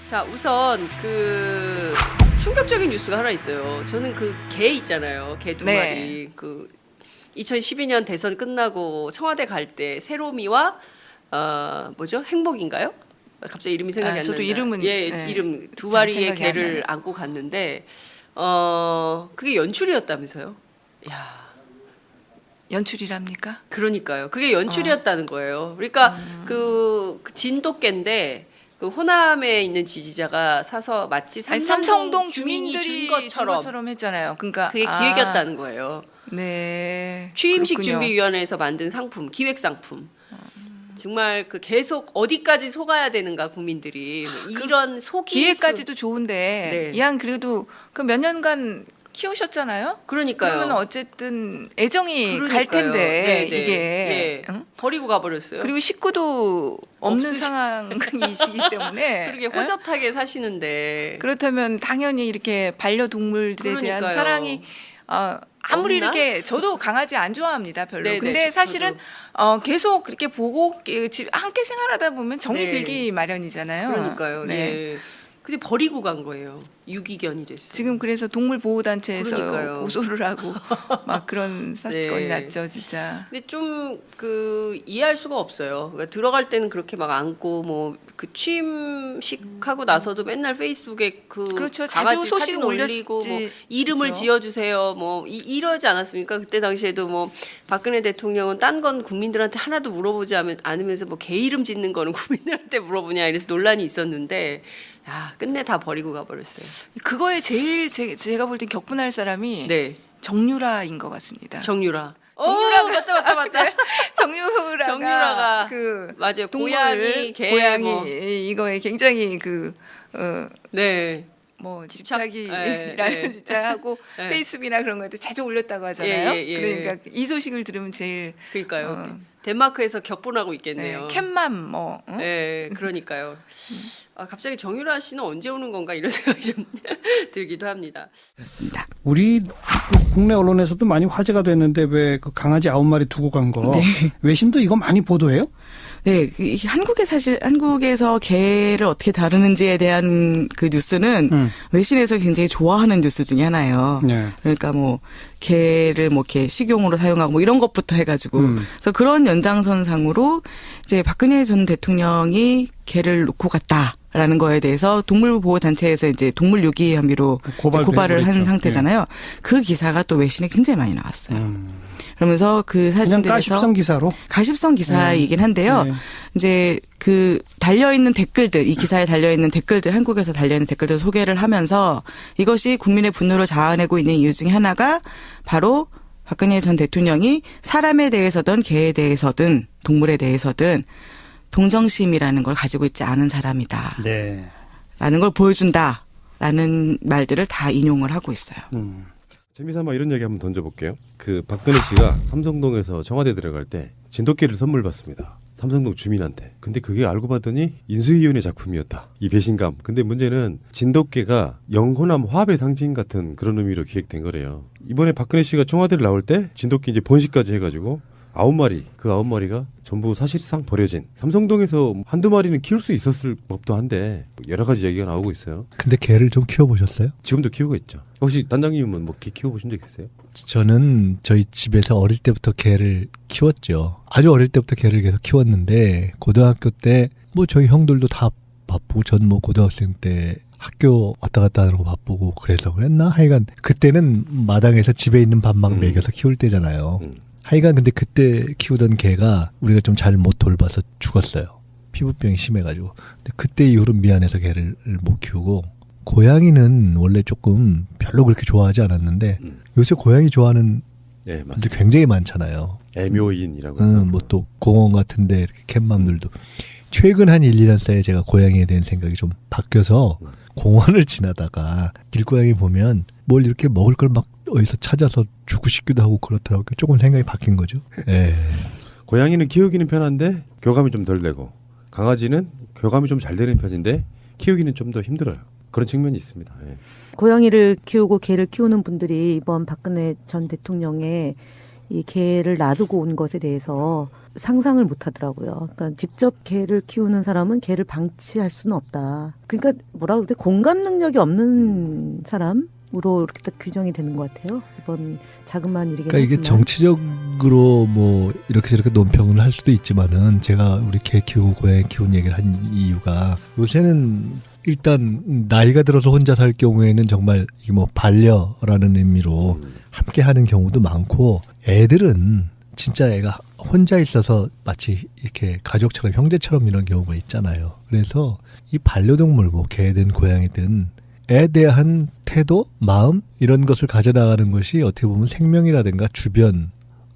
자, 우선 그 충격적인 뉴스가 하나 있어요. 저는 그 개 있잖아요. 개 두 마리. 그 2012년 대선 끝나고 청와대 갈 때 세로미와 뭐죠? 행복인가요? 갑자기 이름이 생각이 안 나는데. 저도 이름은 이름 두 마리의 개를 안고 갔는데 그게 연출이었다면서요? 야. 연출이랍니까? 그러니까요. 그게 연출이었다는 거예요. 그러니까 그 진돗개인데 그 호남에 있는 지지자가 사서 마치 삼성동 주민들이 준 것처럼 했잖아요. 그러니까 그게 기획이었다는 거예요. 네. 취임식 그렇군요. 준비위원회에서 만든 상품, 기획 상품. 정말 그 계속 어디까지 속아야 되는가 국민들이 이런 속이 기회까지도 좋은데 이왕 그래도 그 몇 년간 키우셨잖아요. 그러니까요. 그러면 어쨌든 애정이 갈 텐데 이게 버리고 가버렸어요. 그리고 식구도 없는 상황이시기 때문에 그렇게 호젓하게 사시는데 그렇다면 당연히 이렇게 반려동물들에 대한 사랑이 아무리 없나? 이렇게 저도 강아지 안 좋아합니다 별로. 네네, 근데 사실은 계속 그렇게 보고 집 함께 생활하다 보면 정이 들기 마련이잖아요. 그러니까요. 네. 근데 버리고 간 거예요. 유기견이 됐어요. 지금 그래서 동물보호단체에서 고소를 하고 막 그런 사건이 났죠, 진짜. 근데 좀 그 이해할 수가 없어요. 그러니까 들어갈 때는 그렇게 막 안고 뭐 그 취임식하고 나서도 맨날 페이스북에 그 그렇죠. 강아지 자주 소식 사진 올리고 뭐 이름을 지어주세요. 뭐 이러지 않았습니까? 그때 당시에도 뭐 박근혜 대통령은 딴 건 국민들한테 하나도 물어보지 않으면서 뭐 개 이름 짓는 거는 국민들한테 물어보냐 이래서 논란이 있었는데. 야, 끝내 다 버리고 가버렸어요. 그거에 제일 제가 볼 땐 격분할 사람이 정유라인 것 같습니다. 정유라. 맞다. 정유라가 그 맞아요. 고양이, 개, 고양이 뭐. 이거에 굉장히 뭐 집착이라는 집착하고 페이스북이나 그런 것도 자주 올렸다고 하잖아요. 그러니까 이 소식을 들으면 제일 그러니까요. 덴마크에서 격분하고 있겠네요. 캣맘 뭐. 네, 그러니까요. 갑자기 정유라 씨는 언제 오는 건가 이런 생각이 좀 들기도 합니다. 그렇습니다. 우리 국내 언론에서도 많이 화제가 됐는데 왜 그 강아지 9마리 두고 간 거 외신도 이거 많이 보도해요? 네, 한국에서 개를 어떻게 다루는지에 대한 그 뉴스는 외신에서 굉장히 좋아하는 뉴스 중에 하나예요. 그러니까 뭐 개를 뭐 이렇게 식용으로 사용하고 뭐 이런 것부터 해가지고 그래서 그런 연장선상으로 이제 박근혜 전 대통령이 개를 놓고 갔다라는 거에 대해서 동물보호단체에서 이제 동물 유기 혐의로 고발을 한 상태잖아요. 그 기사가 또 외신에 굉장히 많이 나왔어요. 그러면서 그 사진들에서 가십성 기사로 가십성 기사이긴 한데요. 이제 그 달려있는 댓글들, 이 기사에 달려있는 댓글들, 한국에서 달려있는 댓글들 소개를 하면서 이것이 국민의 분노를 자아내고 있는 이유 중에 하나가 바로 박근혜 전 대통령이 사람에 대해서든 개에 대해서든 동물에 대해서든 동정심이라는 걸 가지고 있지 않은 사람이다. 라는 걸 보여준다라는 말들을 다 인용을 하고 있어요. 재미삼아 이런 얘기 한번 던져볼게요. 그 박근혜 씨가 삼성동에서 청와대 들어갈 때 진돗개를 선물 받습니다. 삼성동 주민한테. 근데 그게 알고 봤더니 인수위원회 작품이었다. 이 배신감. 근데 문제는 진돗개가 영호남 화합의 상징 같은 그런 의미로 기획된 거래요. 이번에 박근혜 씨가 청와대를 나올 때 진돗개 이제 번식까지 해가지고 9마리, 그 9마리가 전부 사실상 버려진. 삼성동에서 한두 마리는 키울 수 있었을 법도 한데 여러 가지 얘기가 나오고 있어요. 근데 개를 좀 키워보셨어요? 지금도 키우고 있죠. 혹시 단장님은 뭐 개 키워보신 적 있어요? 저는 저희 집에서 어릴 때부터 개를 키웠죠. 아주 어릴 때부터 개를 계속 키웠는데 고등학교 때 뭐 저희 형들도 다 바쁘고 전 뭐 고등학생 때 학교 왔다 갔다 하는 거 바쁘고 그래서 그랬나? 하여간 그때는 마당에서 집에 있는 밥만 먹여서 키울 때잖아요. 하여간 근데 그때 키우던 개가 우리가 좀 잘 못 돌봐서 죽었어요. 피부병이 심해가지고. 근데 그때 이후로 미안해서 개를 못 키우고 고양이는 원래 조금 별로 그렇게 좋아하지 않았는데 요새 고양이 좋아하는 분들 굉장히 많잖아요. 애묘인이라고. 뭐 또 공원 같은데 이렇게 캣맘들도. 최근 한 1, 2년 사이에 제가 고양이에 대한 생각이 좀 바뀌어서 공원을 지나다가 길고양이 보면 뭘 이렇게 먹을 걸 막 어디서 찾아서 주고 싶기도 하고 그렇더라고요. 조금 생각이 바뀐 거죠. 고양이는 키우기는 편한데 교감이 좀 덜 되고 강아지는 교감이 좀 잘 되는 편인데 키우기는 좀 더 힘들어요. 그런 측면이 있습니다. 고양이를 키우고 개를 키우는 분들이 이번 박근혜 전 대통령의 이 개를 놔두고 온 것에 대해서 상상을 못 하더라고요. 그러니까 직접 개를 키우는 사람은 개를 방치할 수는 없다. 그러니까 뭐라 그러지? 공감 능력이 없는 사람으로 이렇게 딱 규정이 되는 것 같아요. 이번 자그마한 일이긴 그러니까 이게 하지만. 정치적으로 뭐 이렇게 저렇게 논평을 할 수도 있지만은 제가 우리 개 키우고 고양이 키우는 얘기를 한 이유가 요새는 일단 나이가 들어서 혼자 살 경우에는 정말 이게 뭐 반려라는 의미로 함께 하는 경우도 많고 애들은 진짜 애가 혼자 있어서 마치 이렇게 가족처럼 형제처럼 이런 경우가 있잖아요. 그래서 이 반려동물 뭐 개든 고양이든 에 대한 태도, 마음 이런 것을 가져나가는 것이 어떻게 보면 생명이라든가 주변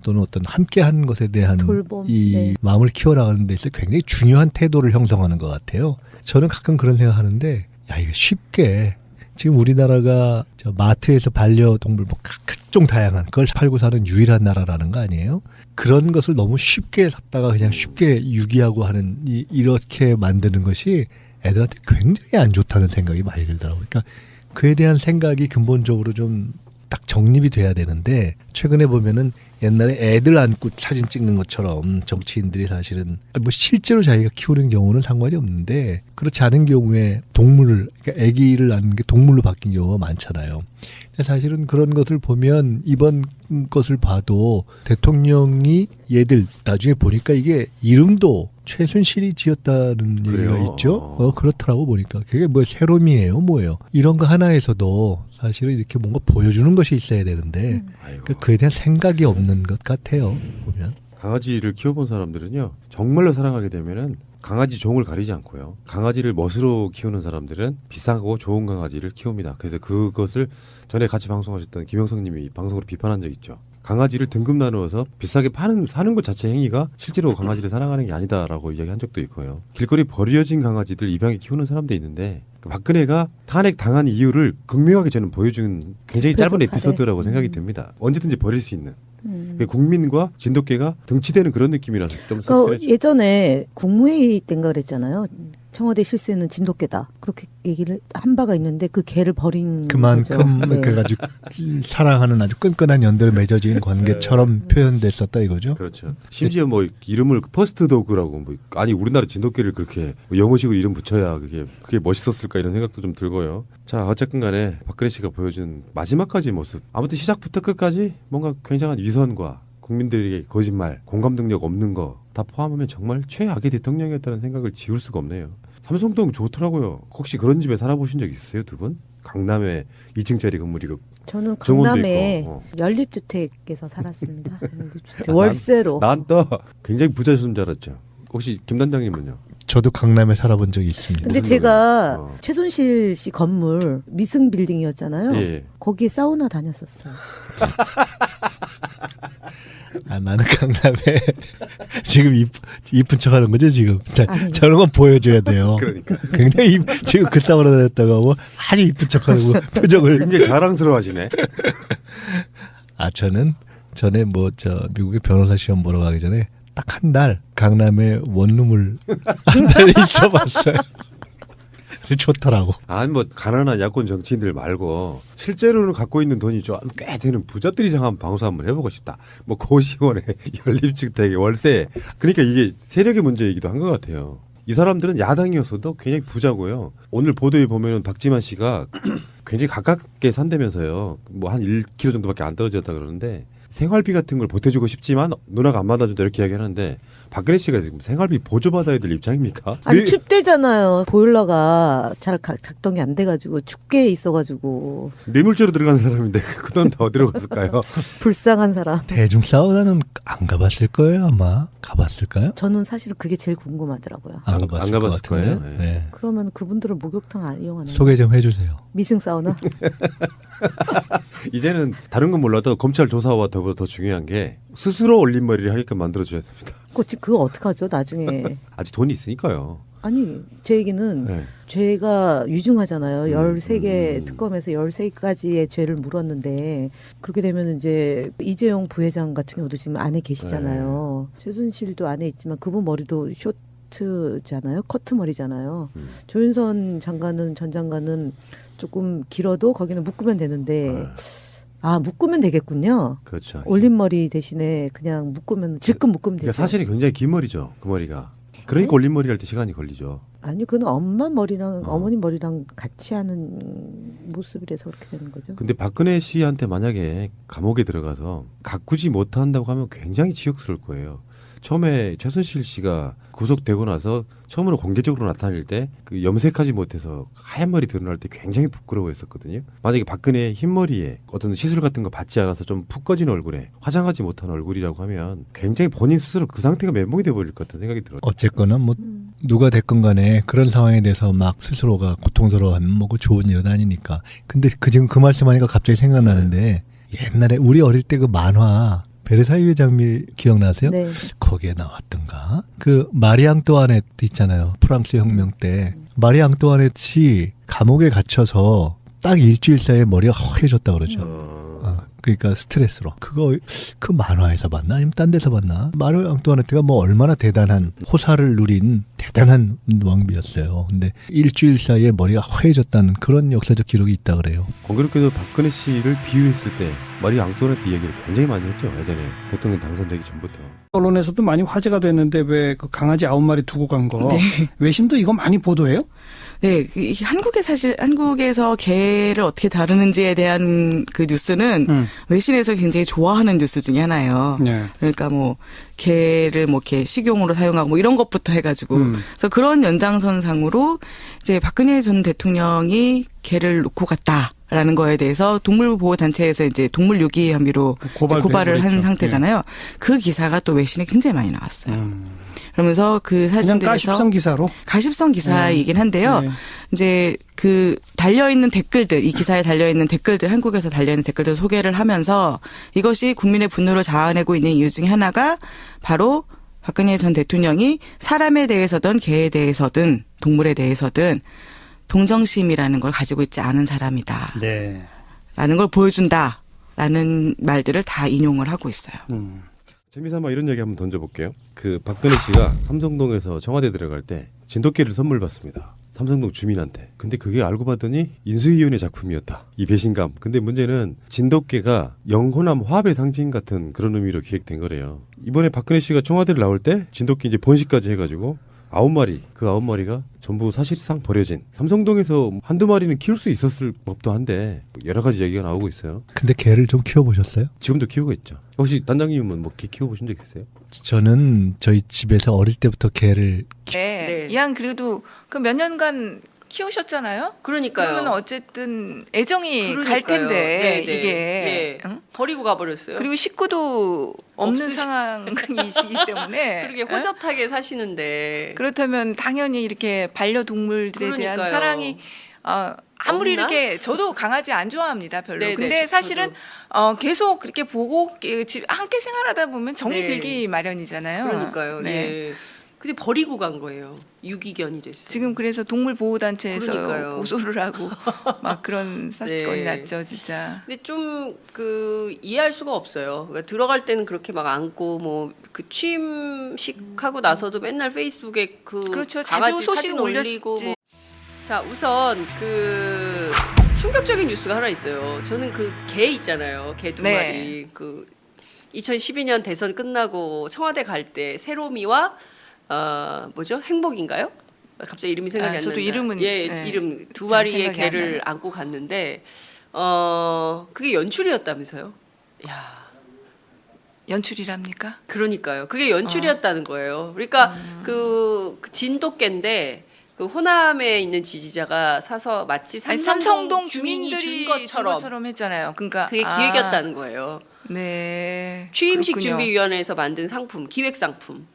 또는 어떤 함께하는 것에 대한 돌봄, 이 네. 마음을 키워나가는 데 있어서 굉장히 중요한 태도를 형성하는 것 같아요. 저는 가끔 그런 생각하는데 야 이거 쉽게 지금 우리나라가 저 마트에서 반려동물 뭐 각종 다양한 그걸 팔고 사는 유일한 나라라는 거 아니에요? 그런 것을 너무 쉽게 샀다가 그냥 쉽게 유기하고 하는 이렇게 만드는 것이 애들한테 굉장히 안 좋다는 생각이 많이 들더라고요. 그러니까 그에 대한 생각이 근본적으로 좀 딱 정립이 돼야 되는데 최근에 보면은 옛날에 애들 안고 사진 찍는 것처럼 정치인들이 사실은 뭐 실제로 자기가 키우는 경우는 상관이 없는데 그렇지 않은 경우에 동물을 그러니까 아기를 낳는 게 동물로 바뀐 경우가 많잖아요. 근데 사실은 그런 것을 보면 이번 것을 봐도 대통령이 얘들 나중에 보니까 이게 이름도 최순실이 지었다는 얘기가 있죠. 그렇더라고 보니까 그게 뭐 세롬이에요, 뭐예요. 이런 거 하나에서도 사실은 이렇게 뭔가 보여주는 것이 있어야 되는데 그러니까 그에 대한 생각이 없는 것 같아요. 보면 강아지를 키워본 사람들은요 정말로 사랑하게 되면은 강아지 종을 가리지 않고요. 강아지를 멋으로 키우는 사람들은 비싸고 좋은 강아지를 키웁니다. 그래서 그것을 전에 같이 방송하셨던 김영성님이 방송으로 비판한 적 있죠. 강아지를 등급 나누어서 비싸게 사는 것 자체 행위가 실제로 강아지를 사랑하는 게 아니다라고 이야기한 적도 있고요. 길거리 버려진 강아지들 입양해 키우는 사람도 있는데 박근혜가 탄핵 당한 이유를 극명하게 저는 보여준 굉장히 짧은 에피소드라고 생각이 듭니다. 언제든지 버릴 수 있는. 국민과 진돗개가 등치되는 그런 느낌이라서 좀 씁쓸해요. 예전에 국무회의 때인가 그랬잖아요. 청와대 실세는 진돗개다. 그렇게 얘기를 한 바가 있는데 그 개를 버린 그만큼 거죠. 네. 그래가지고 사랑하는 아주 끈끈한 연대로 맺어진 관계처럼 표현됐었다 이거죠. 그렇죠. 심지어 뭐 이름을 퍼스트 도그라고 뭐 아니 우리나라 진돗개를 그렇게 뭐 영어식으로 이름 붙여야 그게 멋있었을까 이런 생각도 좀 들고요. 자 어쨌든 간에 박근혜 씨가 보여준 마지막까지 모습 아무튼 시작부터 끝까지 뭔가 굉장한 위선과 국민들에게 거짓말, 공감 능력 없는 거 다 포함하면 정말 최악의 대통령이었다는 생각을 지울 수가 없네요. 삼성동 좋더라고요. 혹시 그런 집에 살아보신 적 있으세요, 두 분? 강남에 2층짜리 건물이고 저는 정원도 강남에 있고, 연립주택에서 살았습니다. 월세로. 난 또 굉장히 부자셨는 줄 알았죠. 혹시 김 단장님은요? 저도 강남에 살아본 적이 있습니다. 근데 제가 최순실 씨 건물 미승 빌딩이었잖아요. 예. 거기에 사우나 다녔었어요. 아, 나는 강남에 지금 이쁜 척하는 거죠 지금. 자, 아니요. 저런 건 보여줘야 돼요. 그러니까 굉장히 지금 그 사우나 다녔다가 뭐 아주 이쁜 척하고 표정을 굉장히 자랑스러워하시네. 아 저는 전에 뭐 저 미국의 변호사 시험 보러 가기 전에 딱 한 달 강남에 원룸을 한 달 있어봤어요. 좋더라고. 아니 뭐 가난한 야권 정치인들 말고 실제로는 갖고 있는 돈이 좀 꽤 되는 부자들이랑 한번 방송 한번 해보고 싶다. 뭐 고시원에 연립주택에 월세. 그러니까 이게 세력의 문제이기도 한 것 같아요. 이 사람들은 야당이었어도 굉장히 부자고요. 오늘 보도에 보면은 박지만 씨가 굉장히 가깝게 산다면서요. 뭐 한 1km 정도밖에 안 떨어졌다 그러는데 생활비 같은 걸 보태주고 싶지만 누나가 안 받아준다 이렇게 이야기하는데 박근혜 씨가 지금 생활비 보조받아야 될 입장입니까? 아니 춥대잖아요. 보일러가 잘 작동이 안 돼가지고 춥게 있어가지고 뇌물죄로 들어간 사람인데 그 돈 다 어디로 갔을까요? 불쌍한 사람. 대중 사우나는 안 가봤을 거예요 아마. 가봤을까요? 저는 사실은 그게 제일 궁금하더라고요. 안 안 가봤을 가봤을 것 같은데. 거예요? 네. 그러면 그분들은 목욕탕 안 이용하나요? 소개 좀 해주세요. 미승 사우나? 이제는 다른 건 몰라도 검찰 조사와 더불어 더 중요한 게 스스로 올림머리를 하게끔 만들어줘야 됩니다. 그거 어떡하죠 나중에. 아직 돈이 있으니까요. 아니 제 얘기는 네. 죄가 유중하잖아요. 13개 특검에서 13가지의 죄를 물었는데 그렇게 되면 이제 이재용 부회장 같은 경우도 지금 안에 계시잖아요. 최순실도 안에 있지만 그분 머리도 쇼트잖아요. 커트 머리잖아요. 조윤선 장관은 전 장관은 조금 길어도 거기는 묶으면 되는데 아, 묶으면 되겠군요. 그렇죠. 올린 머리 대신에 그냥 묶으면 질끈 묶으면 되죠. 그러니까 사실은 굉장히 긴 머리죠. 그 머리가. 그러니까 네? 올린 머리 할 때 시간이 걸리죠. 아니, 그건 엄마 머리랑 어머니 머리랑 같이 하는 모습이라서 그렇게 되는 거죠. 근데 박근혜 씨한테 만약에 감옥에 들어가서 가꾸지 못한다고 하면 굉장히 지옥스러울 거예요. 처음에 최순실 씨가 구속되고 나서 처음으로 공개적으로 나타날 때 그 염색하지 못해서 하얀 머리 드러날 때 굉장히 부끄러워했었거든요. 만약에 박근혜의 흰 머리에 어떤 시술 같은 거 받지 않아서 좀 푹 꺼진 얼굴에 화장하지 못한 얼굴이라고 하면 굉장히 본인 스스로 그 상태가 멘붕이 돼버릴 것 같은 생각이 들어요. 어쨌거나 뭐 누가 됐건 간에 그런 상황에 대해서 막 스스로가 고통스러워하면 뭐고 좋은 일은 아니니까. 근데 지금 그 말씀하니까 갑자기 생각나는데 옛날에 우리 어릴 때 그 만화 베르사유의 장미 기억나세요? 네. 거기에 나왔던가? 그 마리 앙뚜아네트 있잖아요. 프랑스 혁명 때 마리 앙뚜아네트이 감옥에 갇혀서 딱 일주일 사이에 머리가 허해졌다 그러죠. 그러니까 스트레스로. 그거 그 만화에서 봤나? 아니면 딴 데서 봤나? 마리 앙뚜아네트가 뭐 얼마나 대단한 호사를 누린 대단한 왕비였어요. 근데 일주일 사이에 머리가 허해졌다는 그런 역사적 기록이 있다 그래요. 공교롭게도 박근혜 씨를 비유했을 때 마리 앙뚜아네트 이야기를 굉장히 많이 했죠. 예전에 대통령 당선되기 전부터. 언론에서도 많이 화제가 됐는데 왜 그 강아지 9마리 두고 간 거. 네. 외신도 이거 많이 보도해요? 네, 한국에서 개를 어떻게 다루는지에 대한 그 뉴스는 외신에서 굉장히 좋아하는 뉴스 중에 하나예요. 네. 그러니까 뭐 개를 뭐 이렇게 식용으로 사용하고 뭐 이런 것부터 해가지고 그래서 그런 연장선상으로 이제 박근혜 전 대통령이 개를 놓고 갔다라는 거에 대해서 동물보호단체에서 이제 동물 유기 혐의로 고발을 한 상태잖아요. 그 기사가 또 외신에 굉장히 많이 나왔어요. 그러면서 그 사진들에서 가십성 기사로 가십성 기사이긴 한데요. 네. 이제 그 달려있는 댓글들, 이 기사에 달려있는 댓글들, 한국에서 달려있는 댓글들 소개를 하면서 이것이 국민의 분노를 자아내고 있는 이유 중에 하나가 바로 박근혜 전 대통령이 사람에 대해서든 개에 대해서든 동물에 대해서든 동정심이라는 걸 가지고 있지 않은 사람이다. 네. 라는 걸 보여준다라는 말들을 다 인용을 하고 있어요. 재미삼아 이런 얘기 한번 던져볼게요. 그 박근혜 씨가 삼성동에서 청와대 들어갈 때 진돗개를 선물 받습니다. 삼성동 주민한테. 근데 그게 알고 봤더니 인수위원회 작품이었다. 이 배신감. 근데 문제는 진돗개가 영호남 화합의 상징 같은 그런 의미로 기획된 거래요. 이번에 박근혜 씨가 청와대를 나올 때 진돗개 이제 번식까지 해가지고 9마리, 그 9마리가 전부 사실상 버려진. 삼성동에서 한두 마리는 키울 수 있었을 법도 한데 여러 가지 얘기가 나오고 있어요. 근데 개를 좀 키워보셨어요? 지금도 키우고 있죠. 혹시 단장님은 뭐 개 키워보신 적 있어요? 저는 저희 집에서 어릴 때부터 개를 네. 이왕 그래도 그 몇 년간 키우셨잖아요. 그러니까요. 그러면 어쨌든 애정이 갈 그러니까요. 텐데 네, 네. 이게 네. 응? 버리고 가버렸어요. 그리고 식구도 없는 없으시- 상황이시기 때문에 그렇게 호젓하게 사시는데 그렇다면 당연히 이렇게 반려동물들에 대한 그러니까요. 사랑이 아무리 없나? 이렇게 저도 강아지 안 좋아합니다 별로. 네네, 근데 사실은 계속 그렇게 보고 집 함께 생활하다 보면 정이 네. 들기 마련이잖아요. 그러니까요. 네. 예. 근데 버리고 간 거예요. 유기견이 됐어요. 지금 그래서 동물보호단체에서 그러니까요. 고소를 하고 막 그런 사건이 네. 났죠, 진짜. 근데 좀 그 이해할 수가 없어요. 그러니까 들어갈 때는 그렇게 막 안고 뭐 그 취임식하고 나서도 맨날 페이스북에 그 그렇죠. 강아지 자주 소식 사진 올리고 올렸지. 뭐. 자 우선 그 충격적인 뉴스가 하나 있어요. 저는 그 개 있잖아요. 개 두 네. 마리 그 2012년 대선 끝나고 청와대 갈 때 세로미와 뭐죠? 행복인가요? 갑자기 이름이 생각이 안 나요. 저도 이름은 네. 이름 두 잘 마리의 생각이 안 개를 나요. 안고 갔는데 그게 연출이었다면서요? 야. 연출이랍니까? 그러니까요. 그게 연출이었다는 거예요. 그러니까 그 진돗개인데 그 호남에 있는 지지자가 사서 마치 삼성동 주민이 주민들이 준 것처럼 준 했잖아요. 그러니까 그게 기획이었다는 거예요. 네. 취임식 그렇군요. 준비위원회에서 만든 상품, 기획 상품.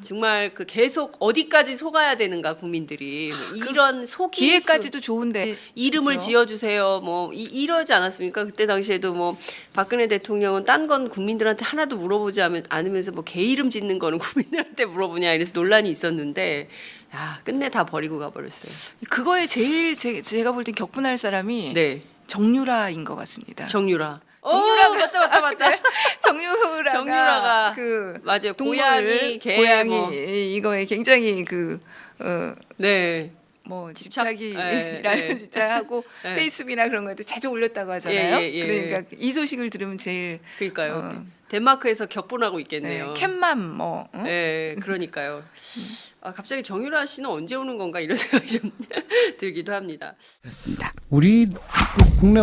정말 그 계속 어디까지 속아야 되는가 국민들이 이런 속이 기회까지도 좋은데 이름을 그렇죠? 지어주세요. 뭐 이러지 않았습니까? 그때 당시에도 뭐 박근혜 대통령은 딴 건 국민들한테 하나도 물어보지 않으면서 뭐 개 이름 짓는 거는 국민들한테 물어보냐 이래서 논란이 있었는데 야 끝내 다 버리고 가버렸어요. 그거에 제일 제가 볼 땐 격분할 사람이 네, 정유라인 것 같습니다. 정유라. 정유라가 맞다. 정유라가 그 맞아요. 동물, 고양이, 개, 고양이 뭐. 이거에 굉장히 네. 뭐 집착이라는 진짜 하고 페이스북이나 그런 것도 자주 올렸다고 하잖아요. 그러니까 이 소식을 들으면 제일 그러니까요. 덴마크에서 격분하고 있겠네요. 캣맘 뭐. 네, 그러니까요. 아, 갑자기 정유라 씨는 언제 오는 건가 이런 생각이 좀 들기도 합니다. 그렇습니다. 우리 국내